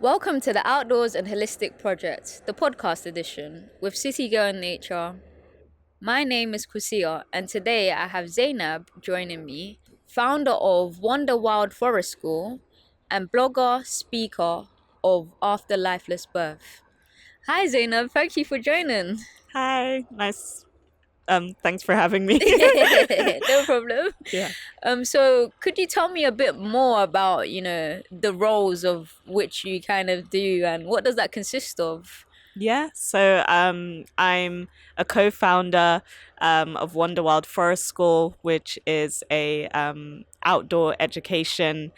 Welcome to the Outdoors and Holistic Project, the podcast edition with City Girl in Nature. My name is Kusia, and today I have Zainab joining me, founder of Wonder Wild Forest School and blogger, speaker of Afterlifeless Birth. Hi Zainab, thank you for joining. Hi, nice. Thanks for having me. No problem. Yeah. So could you tell me a bit more about, the roles of which you kind of do and what does that consist of? Yeah, so I'm a co-founder of Wonder Wild Forest School, which is a outdoor education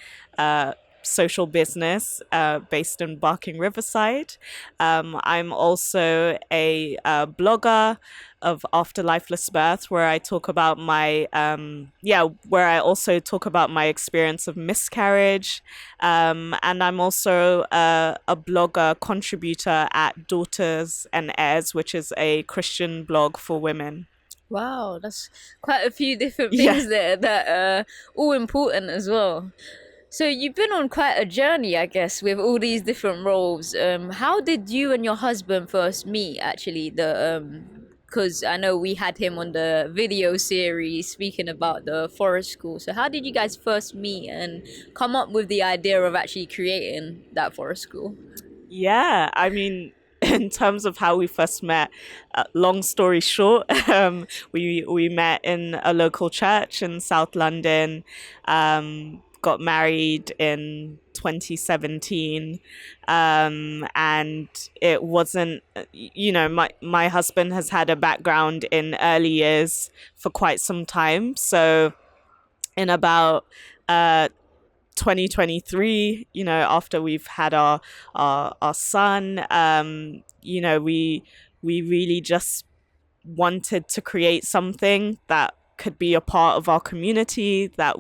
social business based in Barking Riverside. I'm also a blogger of Afterlifeless Birth, where I talk about my where I also talk about my experience of miscarriage, and I'm also a blogger contributor at Daughters and Heirs, which is a Christian blog for women. Wow, that's quite a few different Yeah. things there that are all important as well. So you've been on quite a journey, I guess, with all these different roles. How did you and your husband first meet? Actually, because I know we had him on the video series speaking about the forest school. So how did you guys first meet and come up with the idea of actually creating that forest school? Yeah, I mean, in terms of how we first met, long story short, we met in a local church in South London, got married in 2017, and it wasn't, my husband has had a background in early years for quite some time, so in about uh 2023, after we've had our son, we really just wanted to create something that could be a part of our community, that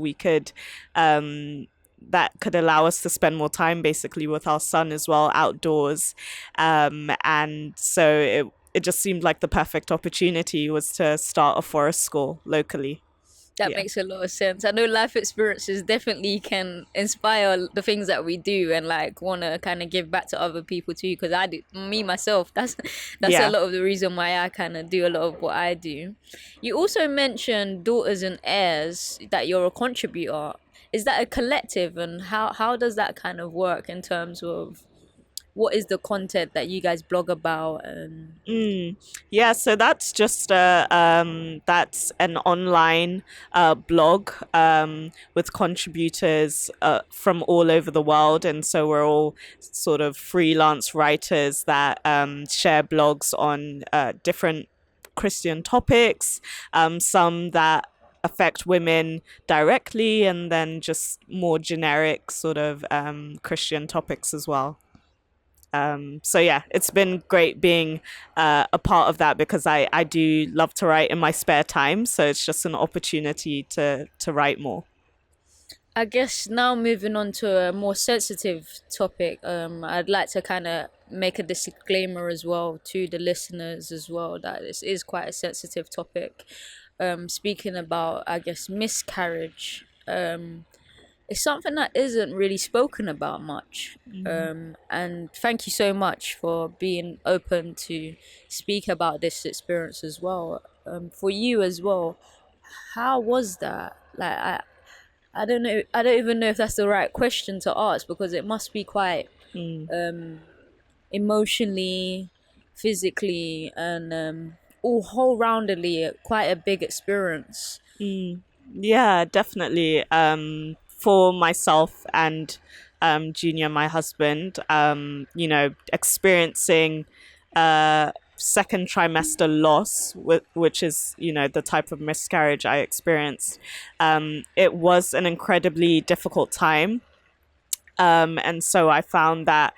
could allow us to spend more time basically with our son as well outdoors, and so it just seemed like the perfect opportunity was to start a forest school locally. That Yeah. makes a lot of sense. I know life experiences definitely can inspire the things that we do and like want to kind of give back to other people too. Because I do, me myself, that's a Yeah. lot of the reason why I kind of do a lot of what I do. You also mentioned Daughters and Heirs that you're a contributor. Is that a collective, and how does that kind of work in terms of what is the content that you guys blog about and Mm. Yeah, so that's an online blog with contributors from all over the world, and so we're all sort of freelance writers that share blogs on different Christian topics, some that affect women directly, and then just more generic sort of Christian topics as well. So yeah, it's been great being a part of that because I do love to write in my spare time. So it's just an opportunity to write more. I guess now moving on to a more sensitive topic, I'd like to kind of make a disclaimer as well to the listeners as well that this is quite a sensitive topic. Speaking about, I guess, miscarriage. It's something that isn't really spoken about much. Mm. And thank you so much for being open to speak about this experience as well. For you as well, how was that? I don't know. I don't even know if that's the right question to ask because it must be quite Mm. emotionally, physically, and all whole roundedly quite a big experience. Mm. Yeah, definitely. For myself and Junior, my husband, experiencing second trimester loss, which is, the type of miscarriage I experienced, it was an incredibly difficult time. And so I found that,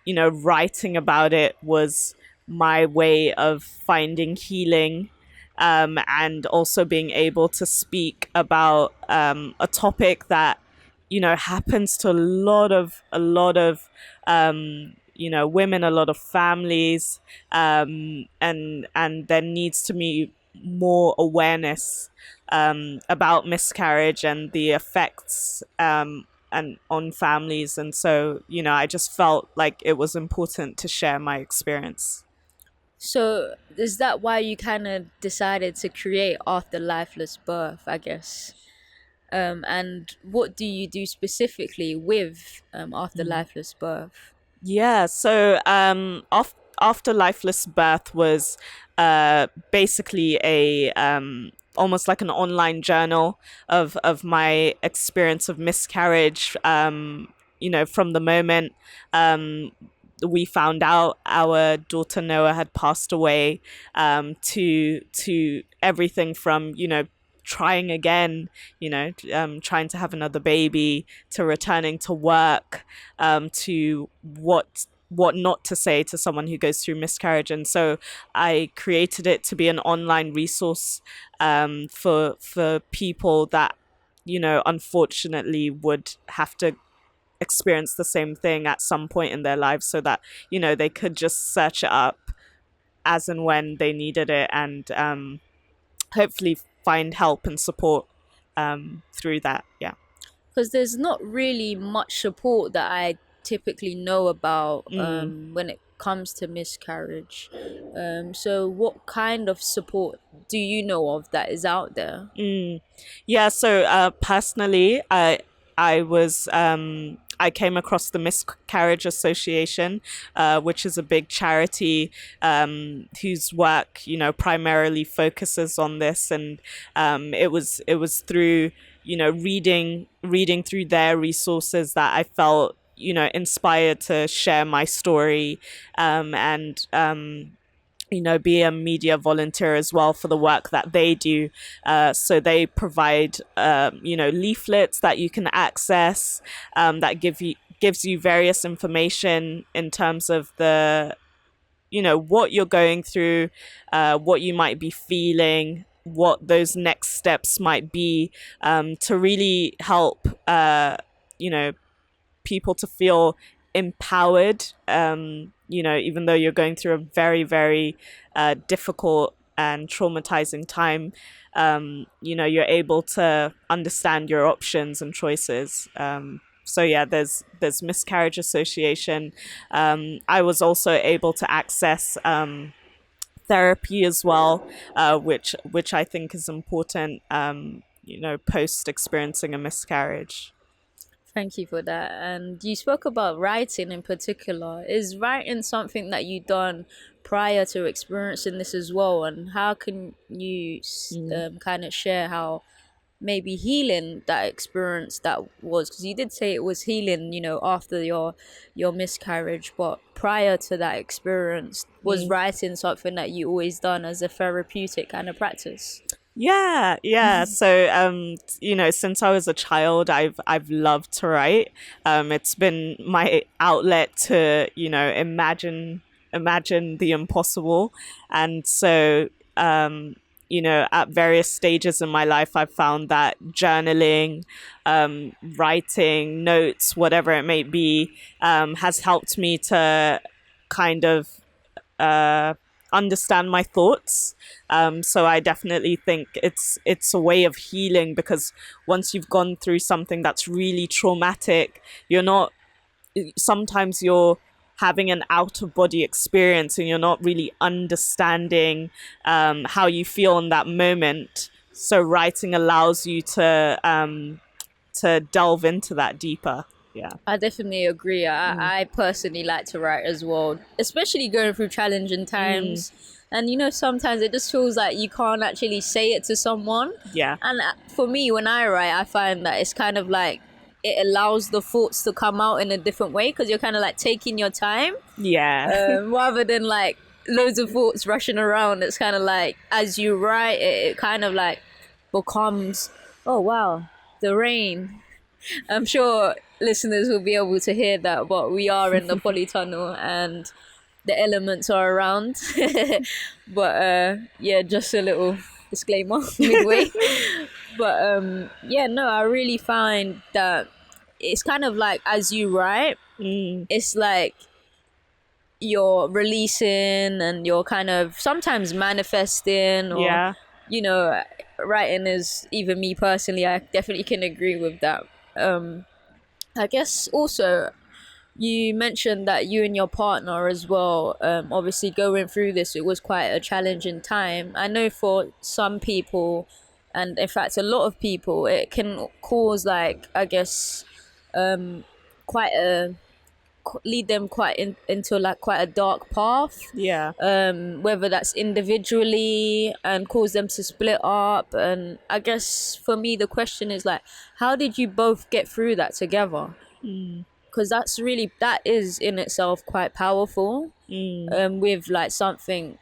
writing about it was my way of finding healing, and also being able to speak about a topic that, happens to a lot of women, a lot of families, and there needs to be more awareness about miscarriage and the effects and on families. And so, I just felt like it was important to share my experience. So is that why you kind of decided to create After Lifeless Birth, I guess? And what do you do specifically with After Lifeless Birth? Yeah, so after Lifeless Birth was basically a almost like an online journal of my experience of miscarriage. From the moment um, we found out our daughter Noah had passed away, to everything from trying again, trying to have another baby, to returning to work, to what not to say to someone who goes through miscarriage. And so I created it to be an online resource for people that unfortunately would have to experience the same thing at some point in their lives, so that they could just search it up as and when they needed it, and hopefully find help and support through that. Yeah. Because there's not really much support that I typically know about Mm. when it comes to miscarriage. So, what kind of support do you know of that is out there? Mm. Yeah, so personally, I came across the Miscarriage Association, which is a big charity whose work primarily focuses on this. And it was through reading through their resources that I felt inspired to share my story, and be a media volunteer as well for the work that they do. So they provide, leaflets that you can access, that gives you various information in terms of the, what you're going through, what you might be feeling, what those next steps might be, to really help, you know, people to feel empowered, even though you're going through a very, very difficult and traumatizing time. You're able to understand your options and choices. So yeah, there's Miscarriage Association. I was also able to access therapy as well, which I think is important. Post experiencing a miscarriage. Thank you for that. And you spoke about writing in particular. Is writing something that you done prior to experiencing this as well? And how can you kind of share how maybe healing that experience that was? Because you did say it was healing, after your miscarriage, but prior to that experience, was writing something that you always done as a therapeutic kind of practice? Yeah, yeah. So, since I was a child, I've loved to write. It's been my outlet to, imagine the impossible. And so, at various stages in my life, I've found that journaling, writing notes, whatever it may be, has helped me to kind of uh, understand my thoughts. So I definitely think it's a way of healing, because once you've gone through something that's really traumatic, sometimes you're having an out of body experience and you're not really understanding how you feel in that moment. So writing allows you to delve into that deeper. Yeah. I definitely agree. I personally like to write as well, especially going through challenging Mm. times. And sometimes it just feels like you can't actually say it to someone. Yeah. And for me, when I write, I find that it's kind of like it allows the thoughts to come out in a different way, because you're kind of like taking your time, Yeah. rather than like loads of thoughts rushing around. It's kind of like as you write, it kind of like becomes, oh wow, the rain. I'm sure listeners will be able to hear that, but we are in the polytunnel and the elements are around. But yeah, just a little disclaimer midway. But yeah, no, I really find that it's kind of like as you write, Mm. it's like you're releasing and you're kind of sometimes manifesting, or Yeah. you know writing is, even me personally, I definitely can agree with that. um I guess also you mentioned that you and your partner as well, obviously going through this, it was quite a challenging time. I know for some people, and in fact a lot of people, it can cause like, I guess, quite a lead them into like quite a dark path, Yeah. whether that's individually and cause them to split up. And I guess for me the question is like, how did you both get through that together? Mm, Because that is in itself quite powerful, mm. with like something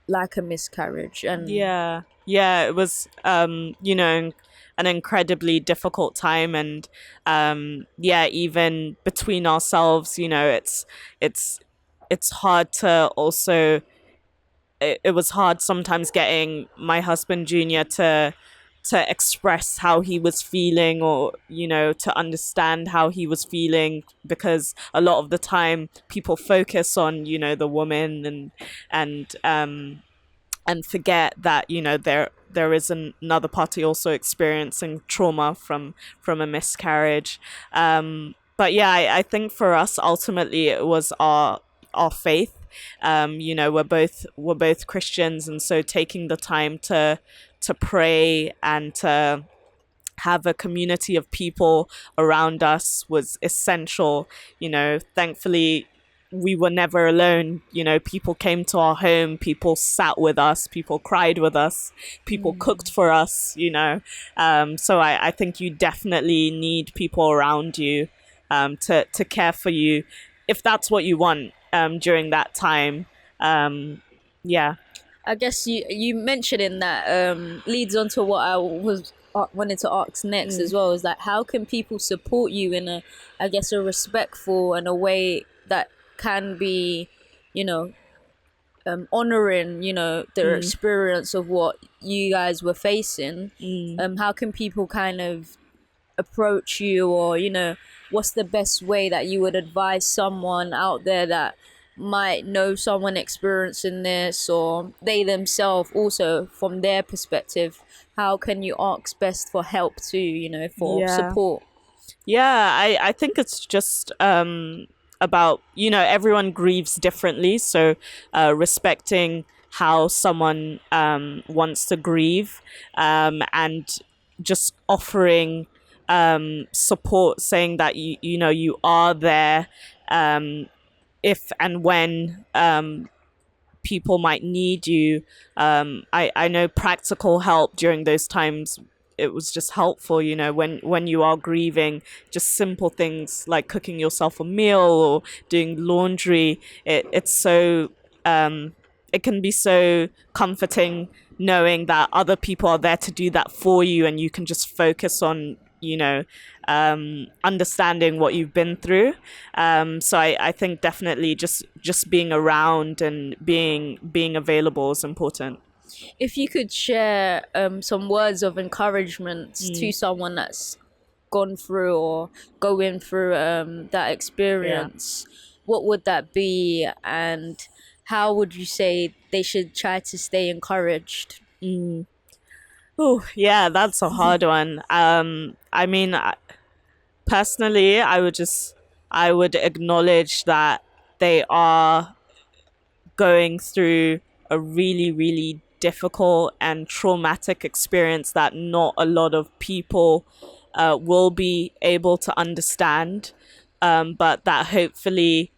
like a miscarriage. And Yeah. Yeah, it was an incredibly difficult time, and yeah, even between ourselves, it's it's hard to also it was hard sometimes getting my husband Junior to express how he was feeling, or to understand how he was feeling, because a lot of the time people focus on the woman, and and forget that there is another party also experiencing trauma from a miscarriage. But yeah, I think for us ultimately it was our faith. We're both Christians, and so taking the time to pray and to have a community of people around us was essential. Thankfully we were never alone. People came to our home, people sat with us, people cried with us, people cooked for us. So I think you definitely need people around you, to care for you, if that's what you want, during that time. Yeah. I guess you mentioning that leads on to what I was wanted to ask next as Mm, well, is like, how can people support you in a, I guess, a respectful and a way that can be, you know honoring, their mm, experience of what you guys were facing. mm. How can people kind of approach you, or what's the best way that you would advise someone out there that might know someone experiencing this, or they themselves also from their perspective, how can you ask best for help too, for Yeah. support? Yeah, I think it's just about, everyone grieves differently. So respecting how someone wants to grieve, and just offering support, saying that you are there, um, if and when people might need you. I know practical help during those times. It was just helpful, when you are grieving, just simple things like cooking yourself a meal or doing laundry. It's so it can be so comforting knowing that other people are there to do that for you, and you can just focus on understanding what you've been through. So I think definitely just being around and being available is important. If you could share some words of encouragement to Mm, someone that's gone through or going through that yeah. experience, what would that be? And how would you say they should try to stay encouraged? Mm. Oh, yeah, that's a hard one. I mean, personally, I would acknowledge that they are going through a really, really difficult and traumatic experience that not a lot of people will be able to understand. But that hopefully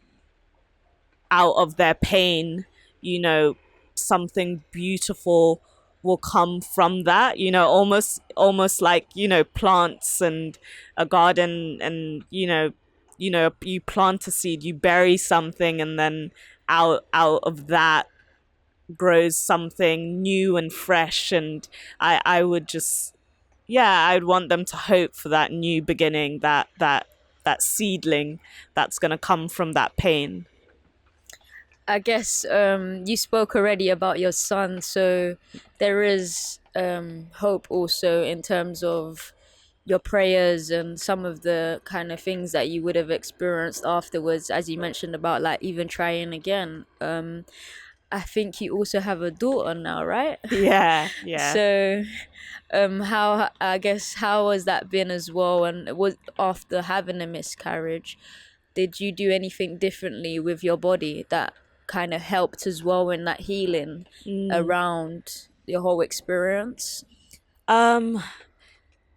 out of their pain, you know, something beautiful will come from that, almost like, plants and a garden, and you plant a seed, you bury something, and then out of that grows something new and fresh. And I would just, yeah, I'd want them to hope for that new beginning, that seedling that's going to come from that pain. I guess you spoke already about your son, so there is hope also in terms of your prayers and some of the kind of things that you would have experienced afterwards, as you mentioned about like even trying again. I think you also have a daughter now, right? Yeah, yeah. So, how I guess how has that been as well? And it was after having a miscarriage, did you do anything differently with your body that kind of helped as well in that healing Mm. around your whole experience? Um,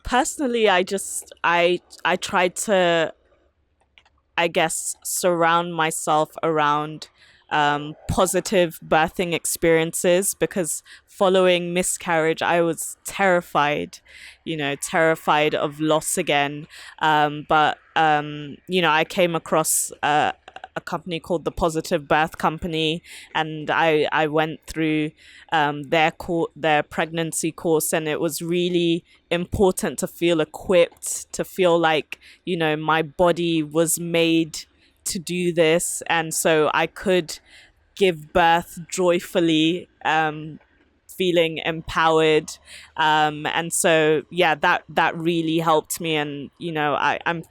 Personally, I tried to, I guess, surround myself around positive birthing experiences, because following miscarriage, I was terrified, terrified of loss again. But I came across a company called the Positive Birth Company, and I went through their pregnancy course, and it was really important to feel equipped, to feel like my body was made to do this, and so I could give birth joyfully, feeling empowered, and so yeah, that really helped me. And I'm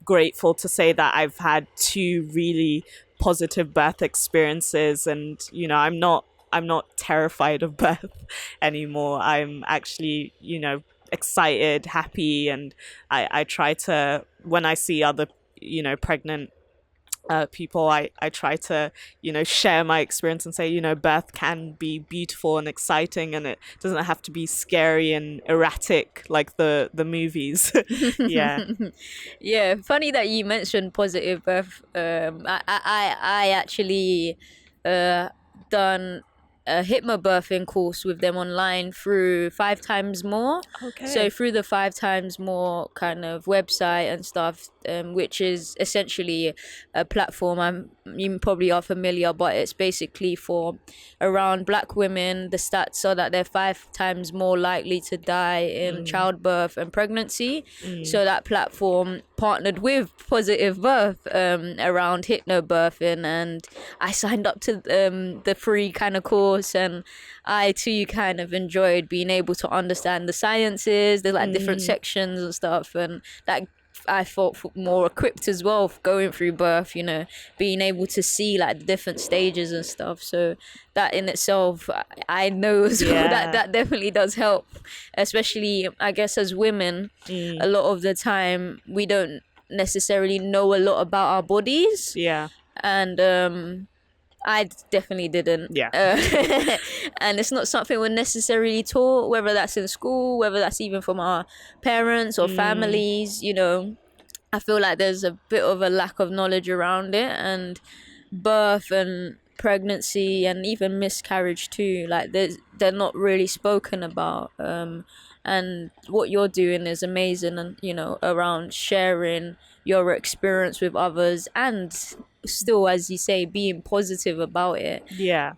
grateful to say that I've had two really positive birth experiences, and I'm not terrified of birth anymore. I'm actually, excited, happy, and I try to, when I see other, pregnant people, I try to, share my experience and say, birth can be beautiful and exciting, and it doesn't have to be scary and erratic like the movies. Yeah. Yeah, funny that you mentioned positive birth. I actually uh done a hypnobirthing course with them online through Five Times More. So Okay. through the Five Times More kind of website and stuff, which is essentially a platform. You probably are familiar, but it's basically for around black women. The stats are that they're 5 times more likely to die in Mm, childbirth and pregnancy. mm, So that platform partnered with Positive Birth around hypnobirthing, and I signed up to the free kind of course, and I too kind of enjoyed being able to understand the sciences. There's like different mm. sections and stuff, and that I felt more equipped as well going through birth, being able to see like the different stages and stuff. So that in itself, I know as well that Yeah. that definitely does help, especially I guess as women, Mm, a lot of the time we don't necessarily know a lot about our bodies, yeah. and I definitely didn't. Yeah. And it's not something we're necessarily taught, whether that's in school, whether that's even from our parents or Mm, families. I feel like there's a bit of a lack of knowledge around it, and birth and pregnancy and even miscarriage too. Like they're not really spoken about. And what you're doing is amazing, and around sharing your experience with others, and still, as you say, being positive about it. yeah.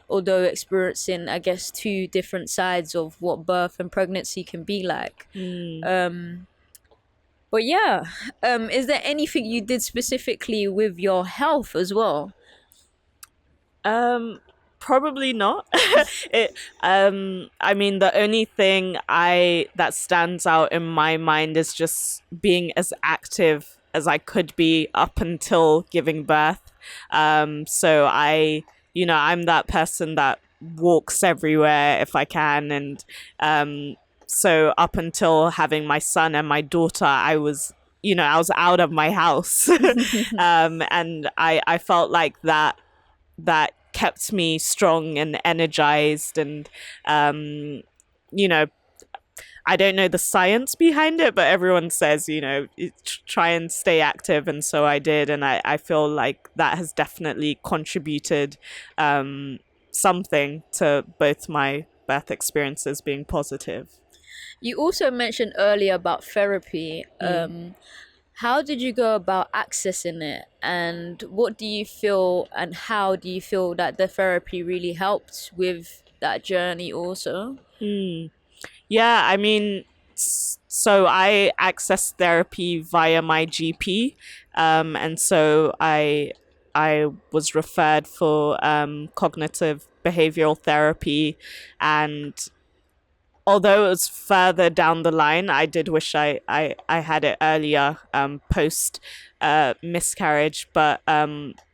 Although experiencing, I guess, two different sides of what birth and pregnancy can be like. Mm. Um, but yeah, is there anything you did specifically with your health as well? Um, Probably not. it I mean, the only thing I that stands out in my mind is just being as active as I could be up until giving birth. So I'm that person that walks everywhere if I can, and so up until having my son and my daughter, I was out of my house. And I felt like that kept me strong and energized, and um you know I don't know the science behind it, but everyone says, try and stay active, and so I did, and I feel like that has definitely contributed something to both my birth experiences being positive. You also mentioned earlier about therapy. Mm. How did you go about accessing it, and what do you feel, and how do you feel that the therapy really helped with that journey also? Mm. Yeah, I mean, so I access therapy via my GP, and so I was referred for cognitive behavioral therapy, and although it was further down the line, I did wish I had it earlier, post miscarriage. But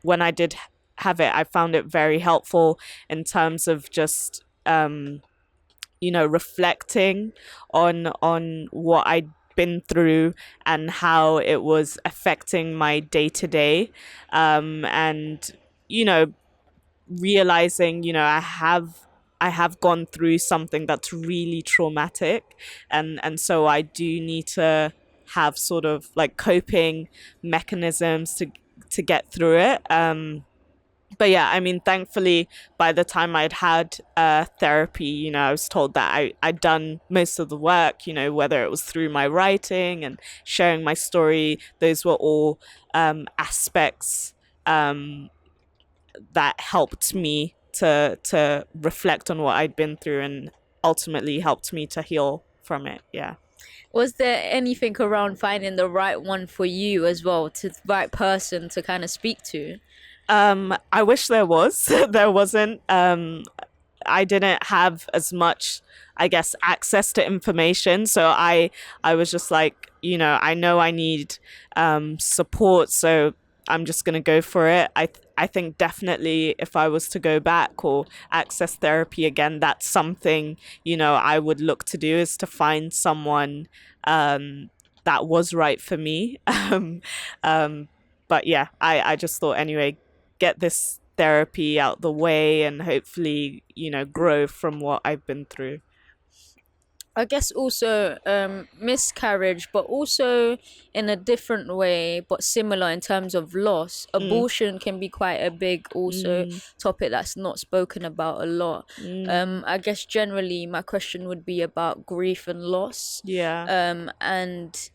when I did have it. I found it very helpful in terms of just reflecting on what I'd been through and how it was affecting my day to day, and you know realizing I have gone through something that's really traumatic, and so I do need to have sort of like coping mechanisms to get through it. But yeah, I mean, thankfully, by the time I'd had therapy, I was told that I'd done most of the work, whether it was through my writing and sharing my story. Those were all aspects that helped me to reflect on what I'd been through and ultimately helped me to heal from it. Yeah. Was there anything around finding the right one for you as well, to the right person to kind of speak to? I wish there was. There wasn't. I didn't have as much, I guess, access to information. So I was just like, I know I need support, so I'm just gonna go for it. I think definitely if I was to go back or access therapy again, that's something, I would look to do, is to find someone that was right for me. Um, but yeah, I just thought anyway, get this therapy out the way and hopefully, grow from what I've been through. I guess also miscarriage, but also in a different way, but similar in terms of loss. Mm, Abortion can be quite a big also mm, topic that's not spoken about a lot. mm, I guess generally my question would be about grief and loss, yeah. and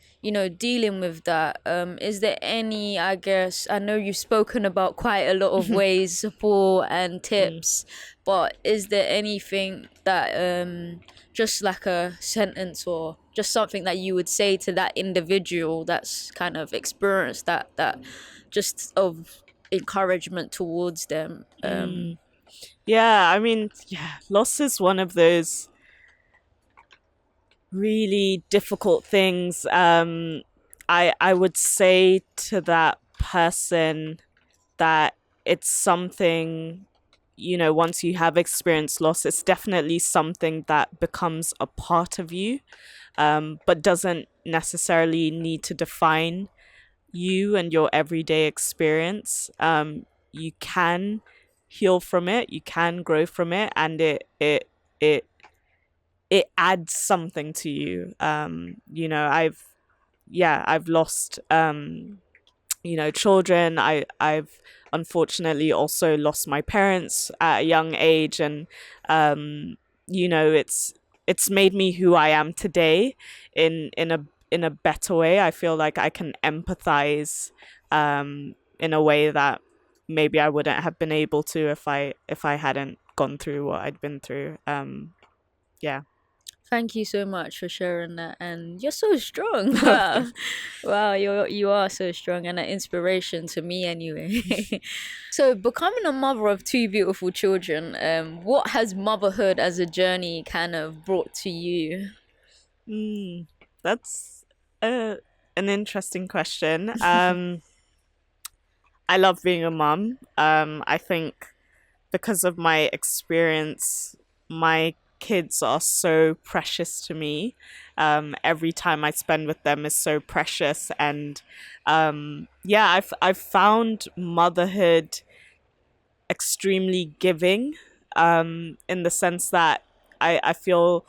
dealing with that. Is there any? I guess I know you've spoken about quite a lot of ways, support and Mm. tips, but is there anything that just like a sentence or just something that you would say to that individual that's kind of experienced that just of encouragement towards them? Mm. Yeah, I mean, yeah, loss is one of those really difficult things. I would say to that person that it's something, once you have experienced loss, it's definitely something that becomes a part of you, but doesn't necessarily need to define you and your everyday experience. You can heal from it, you can grow from it, and it it adds something to you. I've lost children. I've unfortunately also lost my parents at a young age, and it's made me who I am today in a better way. I feel like I can empathize in a way that maybe I wouldn't have been able to if I hadn't gone through what I'd been through. Yeah. Thank you so much for sharing that, and you're so strong. Wow, wow, you are so strong and an inspiration to me anyway. So, becoming a mother of two beautiful children, what has motherhood as a journey kind of brought to you? Mm, that's an interesting question. I love being a mum. I think because of my experience, my kids are so precious to me. Every time I spend with them is so precious, and yeah, I've found motherhood extremely giving, in the sense that I feel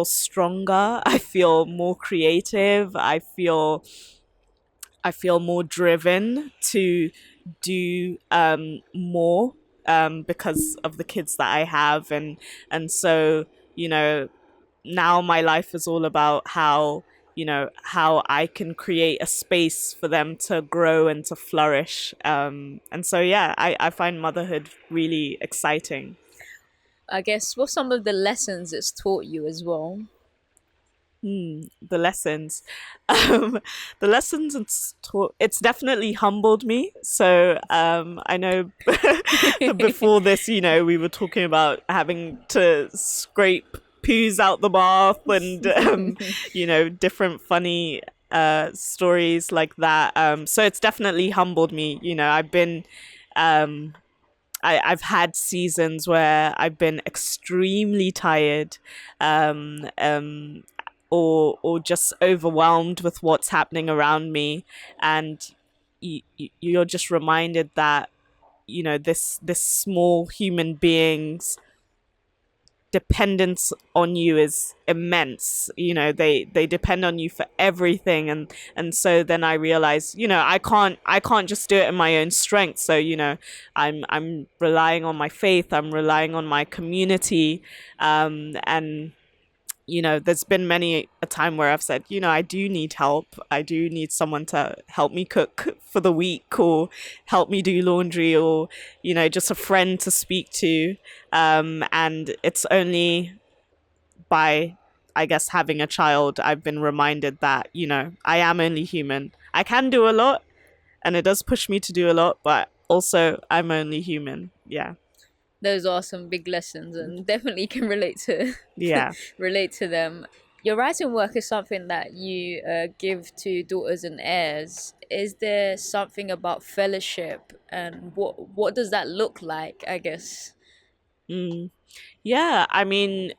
stronger. I feel more creative. I feel more driven to do more, because of the kids that I have, and so you know now my life is all about how I can create a space for them to grow and to flourish. And so yeah, I find motherhood really exciting. I guess what some of the lessons it's taught you as well. The lessons. Um, the lessons it's definitely humbled me. So I know before this, we were talking about having to scrape poos out the bath and different funny stories like that. So it's definitely humbled me. I've been um, I've had seasons where I've been extremely tired, um, um, or just overwhelmed with what's happening around me, and you're just reminded that this small human being's dependence on you is immense. They depend on you for everything, and so then I realize, I can't just do it in my own strength. So I'm relying on my faith, I'm relying on my community, and there's been many a time where I've said, I do need help. I do need someone to help me cook for the week, or help me do laundry, or, just a friend to speak to. And it's only by, I guess, having a child, I've been reminded that, I am only human. I can do a lot, and it does push me to do a lot, but also I'm only human. Yeah. Those are some big lessons, and definitely can relate to Yeah. relate to them. Your writing work is something that you give to daughters and heirs. Is there something about fellowship, and what does that look like, I guess? Mm. Yeah, I mean,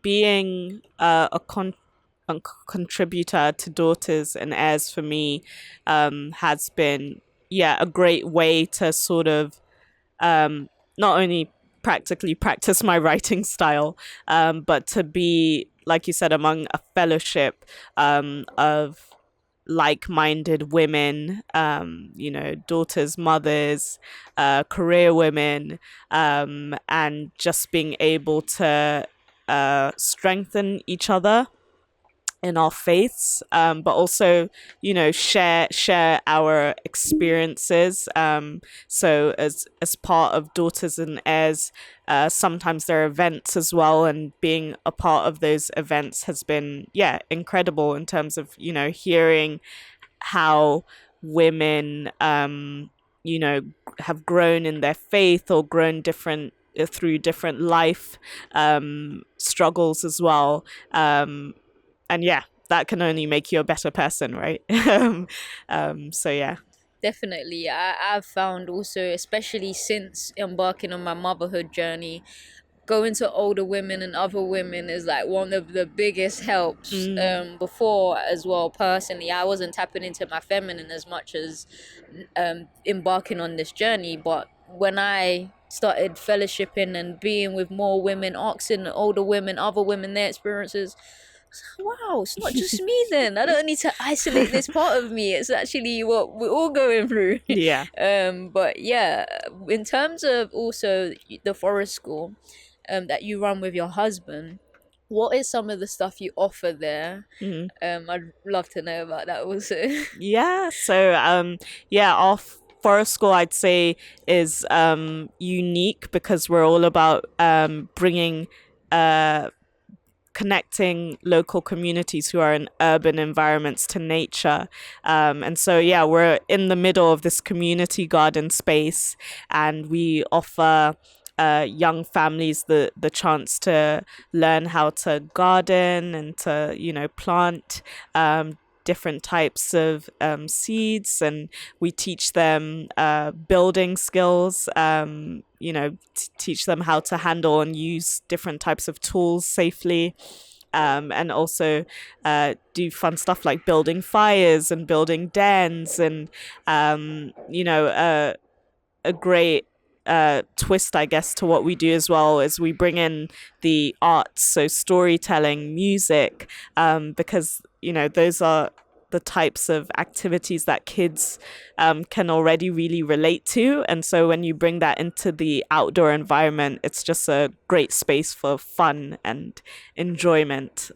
being a contributor to daughters and heirs for me has been, yeah, a great way to sort of um, not only practically practice my writing style, but to be, like you said, among a fellowship of like-minded women, daughters, mothers, career women, and just being able to strengthen each other in our faiths, but also, share our experiences. So as part of Daughters and Heirs, sometimes there are events as well, and being a part of those events has been, yeah, incredible in terms of, hearing how women, have grown in their faith, or grown different through different life struggles as well. And yeah, that can only make you a better person, right? So yeah. Definitely. I've found also, especially since embarking on my motherhood journey, going to older women and other women is like one of the biggest helps. Mm, Before as well, personally, I wasn't tapping into my feminine as much as embarking on this journey. But when I started fellowshipping and being with more women, asking older women, other women, their experiences, wow, it's not just me then. I don't need to isolate this part of me. It's actually what we're all going through. yeah. But yeah, in terms of also the forest school that you run with your husband, what is some of the stuff you offer there? Mm. I'd love to know about that also. Yeah. So yeah, our forest school, I'd say, is unique because we're all about bringing connecting local communities who are in urban environments to nature. And so, yeah, we're in the middle of this community garden space, and we offer young families the chance to learn how to garden and to, plant different types of seeds, and we teach them building skills, teach them how to handle and use different types of tools safely, and also do fun stuff like building fires and building dens, and a great twist, I guess, to what we do as well is we bring in the arts, so storytelling, music, because those are the types of activities that kids can already really relate to. And so when you bring that into the outdoor environment, it's just a great space for fun and enjoyment.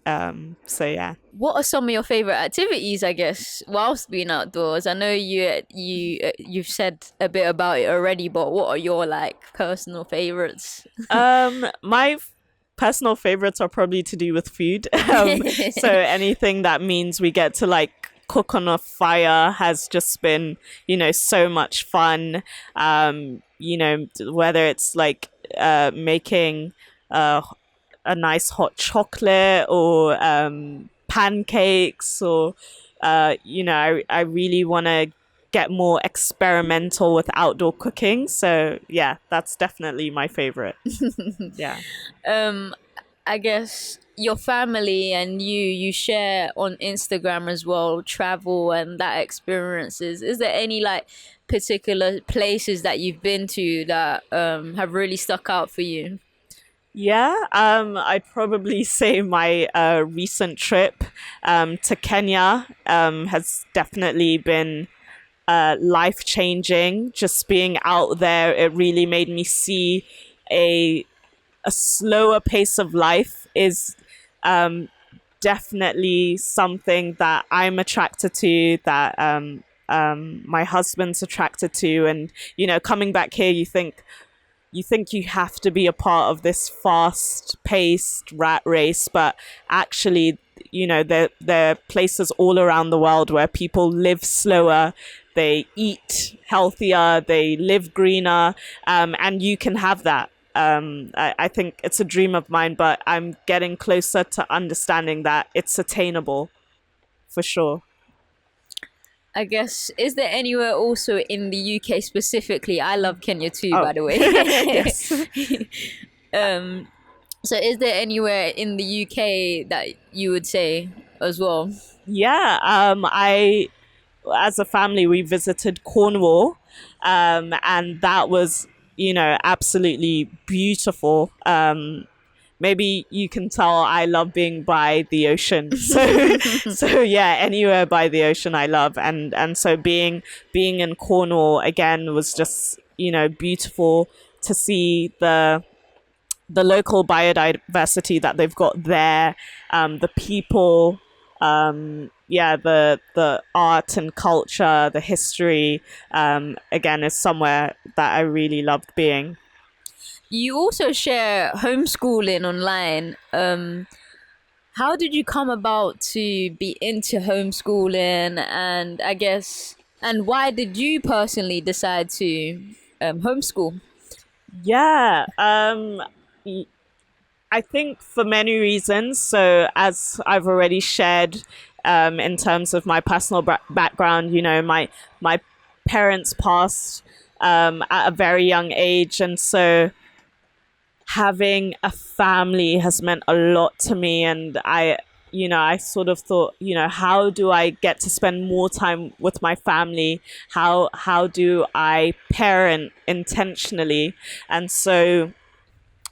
So yeah. What are some of your favorite activities, I guess, whilst being outdoors? I know you've said a bit about it already, but what are your like personal favorites? My personal favorites are probably to do with food. So anything that means we get to like cook on a fire has just been, so much fun. Whether it's like making a nice hot chocolate, or pancakes, or I really want to get more experimental with outdoor cooking. So yeah, that's definitely my favorite. Yeah. um I guess your family and you share on Instagram as well, travel and that experiences. Is there any like particular places that you've been to that have really stuck out for you? Yeah, I'd probably say my recent trip to Kenya has definitely been life changing. Just being out there, it really made me see a a slower pace of life is um, definitely something that I'm attracted to, that my husband's attracted to. And, coming back here, you think you have to be a part of this fast paced rat race, but actually, there are places all around the world where people live slower, they eat healthier, they live greener, and you can have that. I think it's a dream of mine, but I'm getting closer to understanding that it's attainable for sure. I guess, is there anywhere also in the UK specifically? I love Kenya too, Oh, by the way. yes. um, so is there anywhere in the UK that you would say as well? Yeah, as a family, we visited Cornwall, and that was, absolutely beautiful. Maybe you can tell I love being by the ocean. So yeah, anywhere by the ocean I love, and so being in Cornwall again was just, beautiful to see the local biodiversity that they've got there, the people, yeah, the art and culture, the history, again, is somewhere that I really loved being. You also share homeschooling online. How did you come about to be into homeschooling? And I guess, and why did you personally decide to homeschool? Yeah, I think for many reasons. So, as I've already shared, in terms of my personal background, my parents passed at a very young age, and so having a family has meant a lot to me. And I sort of thought, how do I get to spend more time with my family? How do I parent intentionally? And so,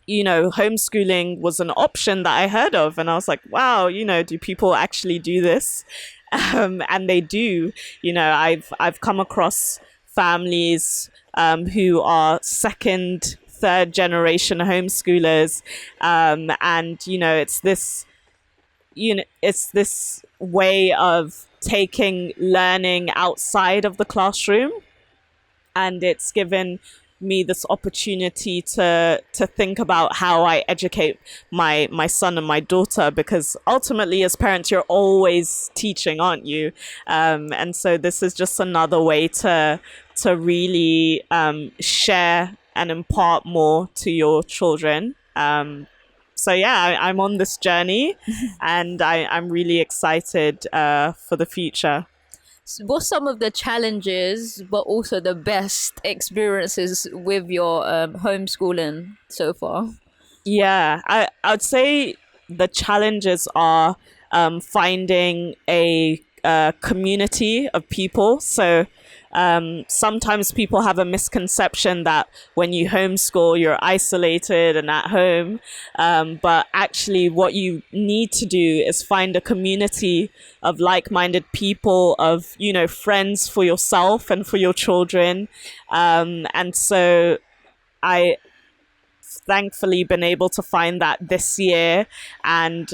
homeschooling was an option that I heard of, and I was like, wow, do people actually do this? And they do. I've come across families who are second, third generation homeschoolers, and it's this way of taking learning outside of the classroom, and it's given me this opportunity to think about how I educate my son and my daughter, because ultimately as parents you're always teaching, aren't you? And so this is just another way to really share and impart more to your children. So yeah, I'm on this journey, and I'm really excited for the future. What's some of the challenges, but also the best experiences with your homeschooling so far? Yeah, I'd say the challenges are finding a community of people. So sometimes people have a misconception that when you homeschool, you're isolated and at home. But actually, what you need to do is find a community of like-minded people, of, friends for yourself and for your children. And so I thankfully been able to find that this year. And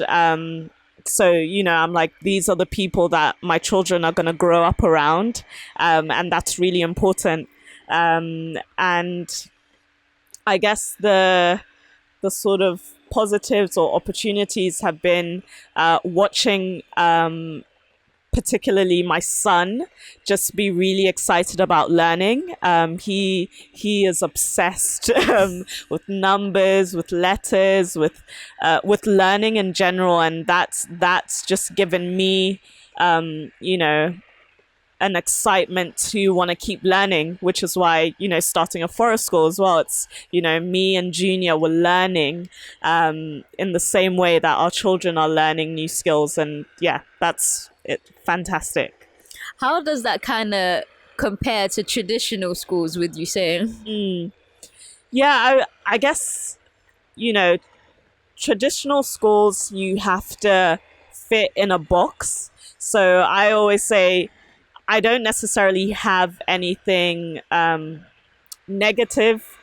so, I'm like, these are the people that my children are going to grow up around. And that's really important. And I guess the sort of positives or opportunities have been watching particularly my son just be really excited about learning. He is obsessed with numbers, with letters, with learning in general, and that's just given me you know, an excitement to want to keep learning, which is why, starting a forest school as well, it's, me and Junior were learning in the same way that our children are learning new skills. And yeah, that's it. Fantastic. How does that kind of compare to traditional schools, would you say? Yeah, I guess, you know, traditional schools, you have to fit in a box. So I always say, I don't necessarily have anything negative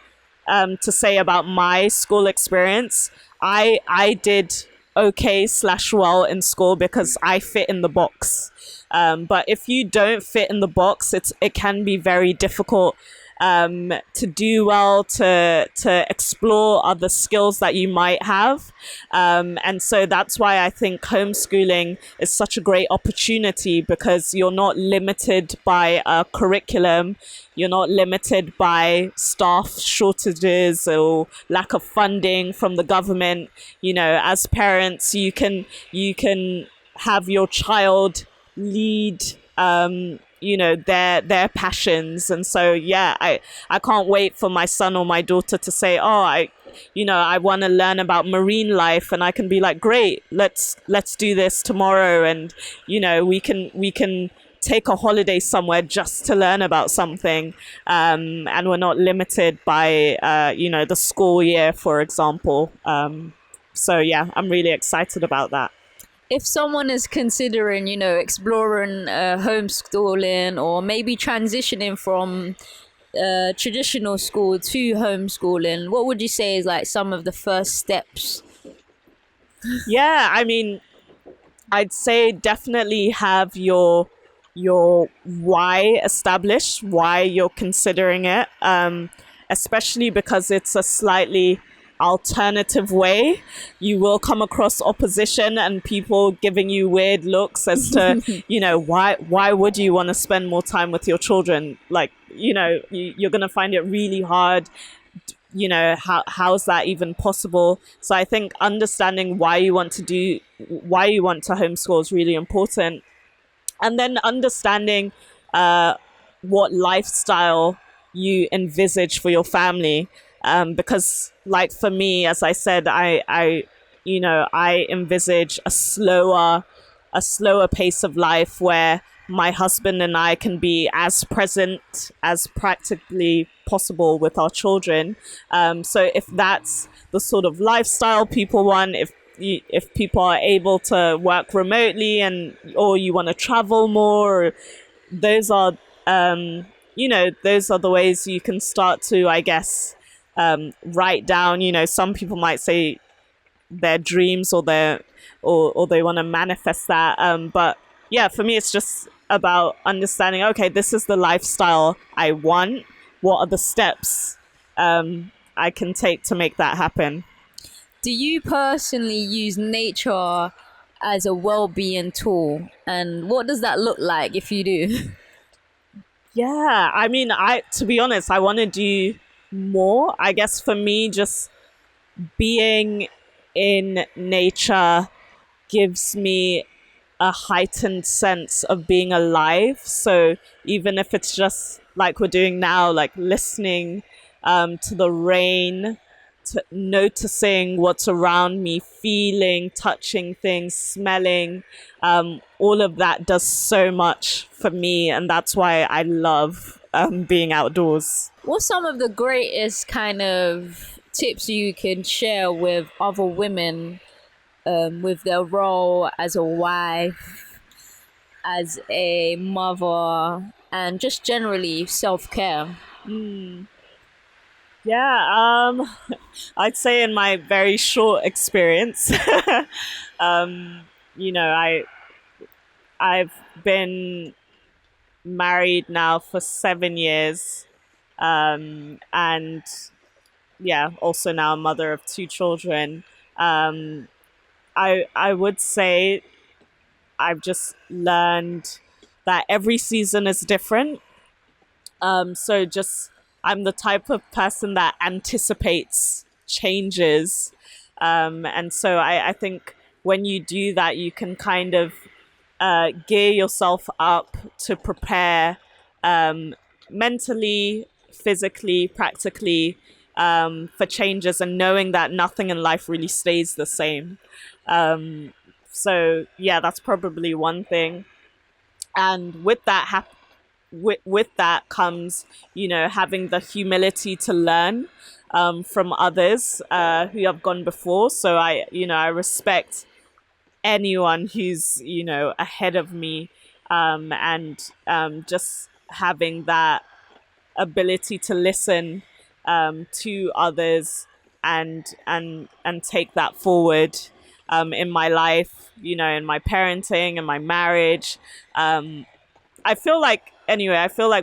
to say about my school experience. I did okay slash well in school because I fit in the box. But if you don't fit in the box, it can be very difficult to do well, to explore other skills that you might have. And so that's why I think homeschooling is such a great opportunity, because you're not limited by a curriculum. You're not limited by staff shortages or lack of funding from the government. As parents, you can have your child lead their passions. And so yeah, I can't wait for my son or my daughter to say, oh, I want to learn about marine life, and I can be like, great, let's do this tomorrow. And we can take a holiday somewhere just to learn about something, and we're not limited by the school year, for example. So yeah, I'm really excited about that. If someone is considering, exploring homeschooling, or maybe transitioning from traditional school to homeschooling, what would you say is like some of the first steps? Yeah, I mean, I'd say definitely have your why established, why you're considering it, especially because it's a slightly alternative way. You will come across opposition and people giving you weird looks as to, why would you want to spend more time with your children? Like, you're going to find it really hard. How's that even possible? So I think understanding why you want to homeschool is really important. And then understanding what lifestyle you envisage for your family. Because like for me, as I said, I envisage a slower pace of life where my husband and I can be as present as practically possible with our children. So if that's the sort of lifestyle people want, if people are able to work remotely, or you want to travel more, those are those are the ways you can start to, I guess, write down. Some people might say their dreams, or they want to manifest that. But yeah, for me, it's just about understanding, okay, this is the lifestyle I want. What are the steps I can take to make that happen? Do you personally use nature as a well-being tool, and what does that look like if you do? Yeah, I mean, to be honest, I want to do more. I guess for me, just being in nature gives me a heightened sense of being alive. So even if it's just like we're doing now, like listening to the rain, to noticing what's around me, feeling, touching things, smelling, all of that does so much for me. And that's why I love being outdoors. What's some of the greatest kind of tips you can share with other women, with their role as a wife, as a mother, and just generally self-care? Yeah, I'd say in my very short experience, I've been married now for 7 years, and yeah, also now a mother of two children. Um, I would say I've just learned that every season is different. So just I'm the type of person that anticipates changes. And so I think when you do that, you can kind of gear yourself up to prepare mentally, physically, practically for changes, and knowing that nothing in life really stays the same. So yeah, that's probably one thing. And with that comes, having the humility to learn from others who have gone before. So I respect anyone who's ahead of me, and just having that ability to listen to others, and take that forward in my life, in my parenting and my marriage. I feel like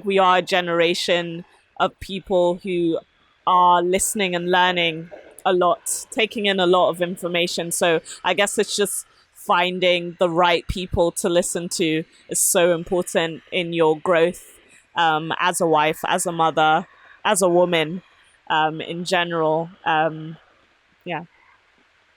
we are a generation of people who are listening and learning a lot, taking in a lot of information. So I guess it's just finding the right people to listen to is so important in your growth, as a wife, as a mother, as a woman, in general. Yeah.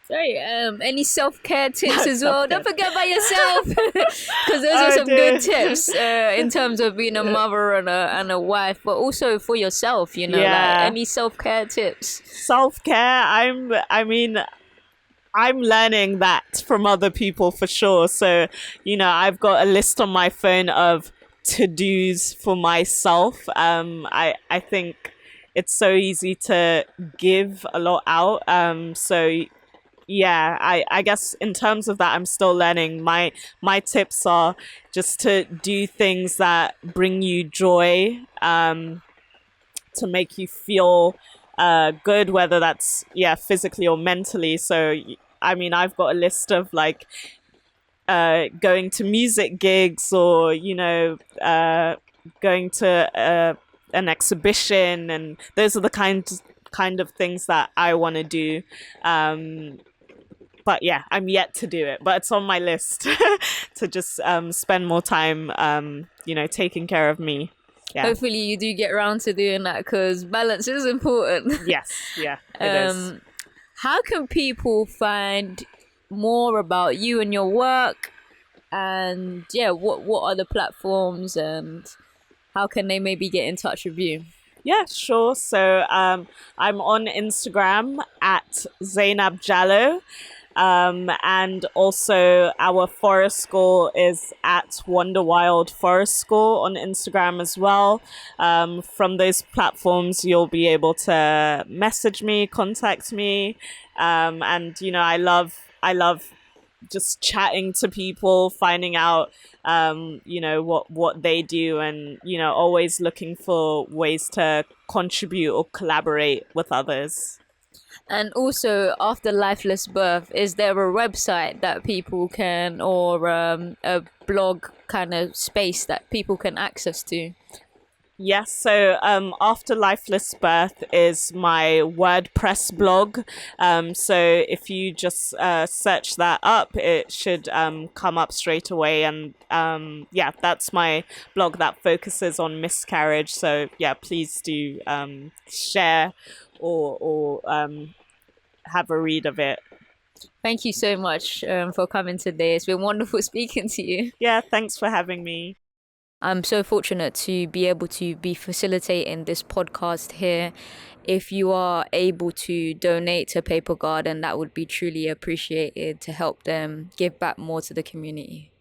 Sorry, any self-care tips as well? Self-care. Don't forget about yourself, because those are Oh some dear. good tips in terms of being a mother and a wife, but also for yourself, like Yeah. any self-care tips. Self-care. I'm learning that from other people for sure. So, I've got a list on my phone of to-dos for myself. I think it's so easy to give a lot out. So yeah, I guess in terms of that, I'm still learning. My tips are just to do things that bring you joy, to make you feel good, whether that's physically or mentally. So I've got a list of like going to music gigs, or going to an exhibition, and those are the kind of things that I want to do. But yeah, I'm yet to do it, but it's on my list to just spend more time, taking care of me. Yeah. Hopefully, you do get around to doing that, because balance is important. Yes. Yeah. It is. How can people find more about you and your work? And yeah, what are the platforms, and how can they maybe get in touch with you? Yeah, sure. So I'm on Instagram at Zainab Jallo. And also our forest school is at Wonder Wild Forest School on Instagram as well. From those platforms, you'll be able to message me, contact me, and I love just chatting to people, finding out what they do, and always looking for ways to contribute or collaborate with others. And also, after lifeless birth, is there a website that people can, or a blog kind of space that people can access to? Yes, so Afterlifeless Birth is my WordPress blog. So if you just search that up, it should come up straight away. And that's my blog that focuses on miscarriage. So yeah, please do share or have a read of it. Thank you so much for coming today. It's been wonderful speaking to you. Yeah, thanks for having me. I'm so fortunate to be able to be facilitating this podcast here. If you are able to donate to Paper Garden, that would be truly appreciated to help them give back more to the community.